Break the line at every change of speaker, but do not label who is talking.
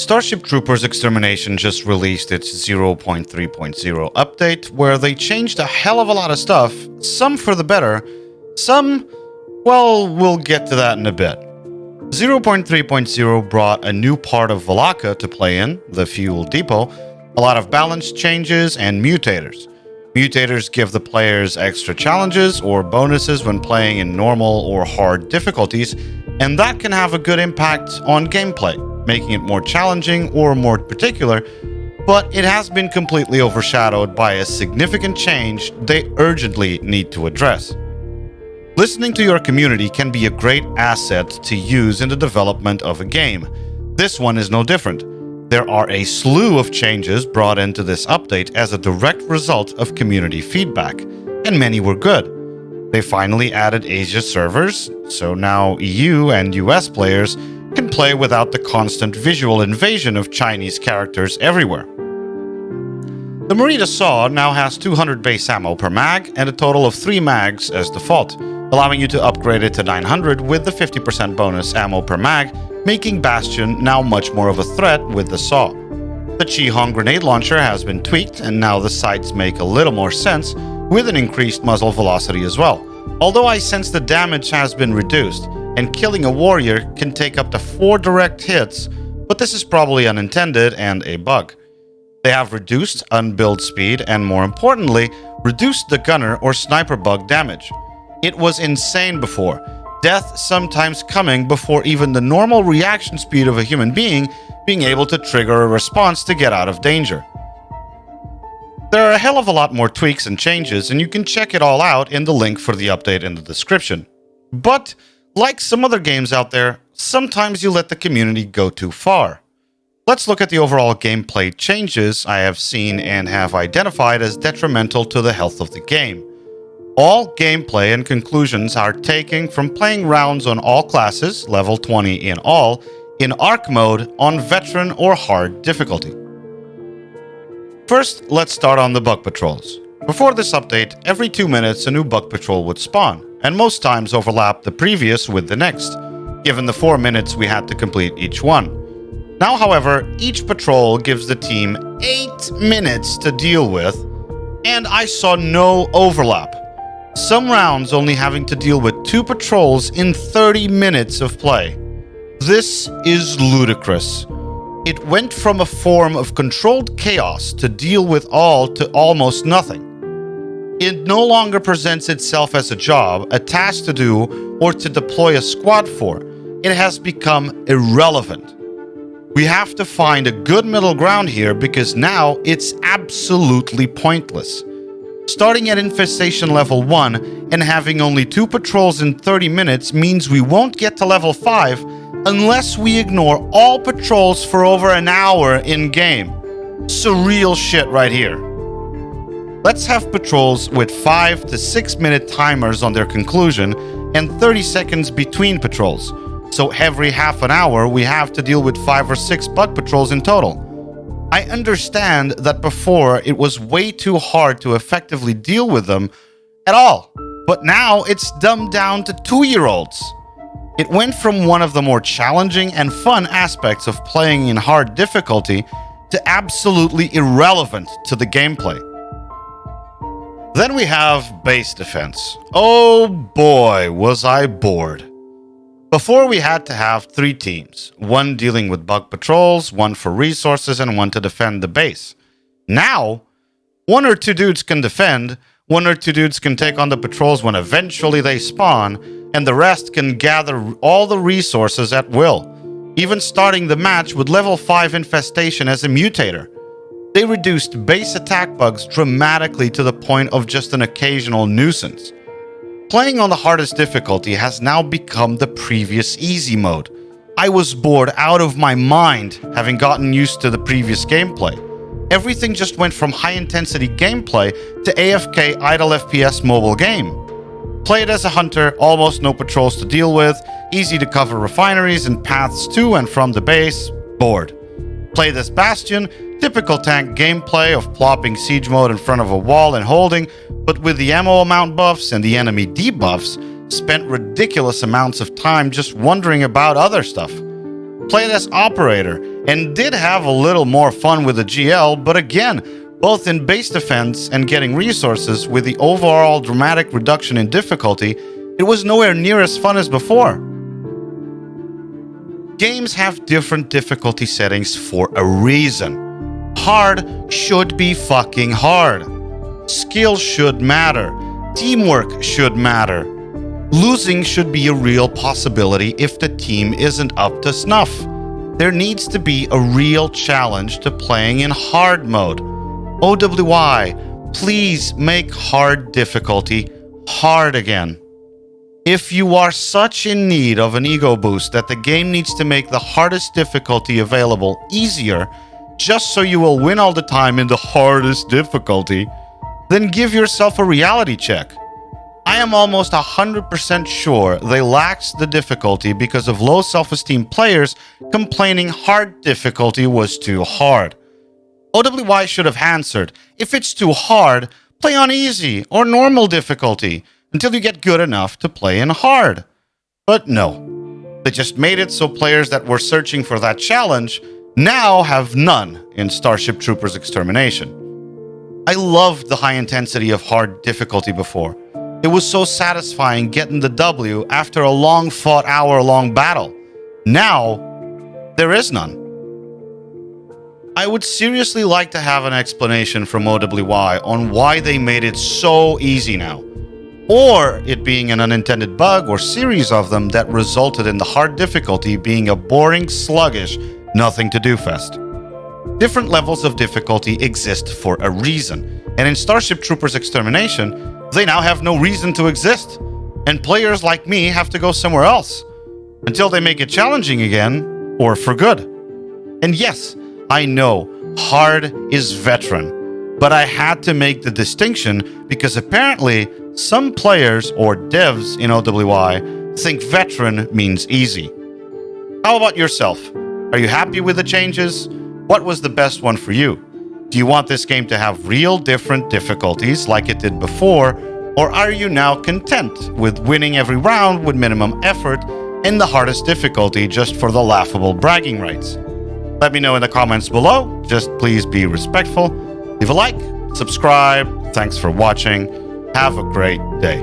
Starship Troopers Extermination just released its 0.3.0 update, where they changed a hell of a lot of stuff, some for the better, some, well, we'll get to that in a bit. 0.3.0 brought a new part of Valaka to play in, the fuel depot, a lot of balance changes, and mutators. Mutators give the players extra challenges or bonuses when playing in normal or hard difficulties, and that can have a good impact on gameplay, making it more challenging or more particular, but it has been completely overshadowed by a significant change they urgently need to address. Listening to your community can be a great asset to use in the development of a game. This one is no different. There are a slew of changes brought into this update as a direct result of community feedback, and many were good. They finally added Asia servers, so now EU and US players can play without the constant visual invasion of Chinese characters everywhere. The Merida Saw now has 200 base ammo per mag and a total of 3 mags as default, allowing you to upgrade it to 900 with the 50% bonus ammo per mag, making Bastion now much more of a threat with the Saw. The Chi-Hong grenade launcher has been tweaked, and now the sights make a little more sense, with an increased muzzle velocity as well. Although I sense the damage has been reduced, and killing a warrior can take up to 4 direct hits, but this is probably unintended and a bug. They have reduced unbuild speed and, more importantly, reduced the gunner or sniper bug damage. It was insane before, death sometimes coming before even the normal reaction speed of a human being able to trigger a response to get out of danger. There are a hell of a lot more tweaks and changes, and you can check it all out in the link for the update in the description. But, like some other games out there, sometimes you let the community go too far. Let's look at the overall gameplay changes I have seen and have identified as detrimental to the health of the game. All gameplay and conclusions are taken from playing rounds on all classes, level 20 in all, in ARC mode on veteran or hard difficulty. First, let's start on the bug patrols. Before this update, every 2 minutes a new bug patrol would spawn, and most times overlap the previous with the next, given the 4 minutes we had to complete each one. Now, however, each patrol gives the team 8 minutes to deal with, and I saw no overlap. Some rounds only having to deal with 2 patrols in 30 minutes of play. This is ludicrous. It went from a form of controlled chaos to deal with all to almost nothing. It no longer presents itself as a job, a task to do, or to deploy a squad for. It has become irrelevant. We have to find a good middle ground here because now it's absolutely pointless. Starting at Infestation level 1 and having only 2 patrols in 30 minutes means we won't get to level 5 unless we ignore all patrols for over an hour in-game. Surreal shit right here. Let's have patrols with 5 to 6 minute timers on their conclusion and 30 seconds between patrols. So every half an hour we have to deal with 5 or 6 bug patrols in total. I understand that before it was way too hard to effectively deal with them at all, but now it's dumbed down to 2-year-olds. It went from one of the more challenging and fun aspects of playing in hard difficulty to absolutely irrelevant to the gameplay. Then we have base defense. Oh boy, was I bored. Before we had to have 3 teams, one dealing with bug patrols, one for resources, and one to defend the base. Now, 1 or 2 dudes can defend, 1 or 2 dudes can take on the patrols when eventually they spawn, and the rest can gather all the resources at will, even starting the match with level 5 infestation as a mutator. They reduced base attack bugs dramatically to the point of just an occasional nuisance. Playing on the hardest difficulty has now become the previous easy mode. I was bored out of my mind having gotten used to the previous gameplay. Everything just went from high-intensity gameplay to AFK idle FPS mobile game. Played as a hunter, almost no patrols to deal with, easy to cover refineries and paths to and from the base, bored. Played as Bastion, typical tank gameplay of plopping siege mode in front of a wall and holding, but with the ammo amount buffs and the enemy debuffs, spent ridiculous amounts of time just wondering about other stuff. Played as Operator, and did have a little more fun with the GL, but again, both in base defense and getting resources, with the overall dramatic reduction in difficulty, it was nowhere near as fun as before. Games have different difficulty settings for a reason. Hard should be fucking hard. Skill should matter. Teamwork should matter. Losing should be a real possibility if the team isn't up to snuff. There needs to be a real challenge to playing in hard mode. OWI, please make hard difficulty hard again. If you are such in need of an ego boost that the game needs to make the hardest difficulty available easier, just so you will win all the time in the hardest difficulty, then give yourself a reality check. I am almost 100% sure they laxed the difficulty because of low self-esteem players complaining hard difficulty was too hard. OWI should have answered, if it's too hard, play on easy or normal difficulty until you get good enough to play in hard. But no, they just made it so players that were searching for that challenge now have none in Starship Troopers Extermination. I loved the high intensity of hard difficulty before. It was so satisfying getting the W after a long fought hour-long battle. Now, there is none. I would seriously like to have an explanation from OWI on why they made it so easy now. Or it being an unintended bug or series of them that resulted in the hard difficulty being a boring, sluggish, nothing-to-do fest. Different levels of difficulty exist for a reason, and in Starship Troopers Extermination, they now have no reason to exist, and players like me have to go somewhere else, until they make it challenging again, or for good. And yes, I know, hard is veteran, but I had to make the distinction because apparently some players, or devs in OWI, think veteran means easy. How about yourself? Are you happy with the changes? What was the best one for you? Do you want this game to have real different difficulties like it did before, or are you now content with winning every round with minimum effort in the hardest difficulty just for the laughable bragging rights? Let me know in the comments below. Just please be respectful. Leave a like, subscribe. Thanks for watching. Have a great day.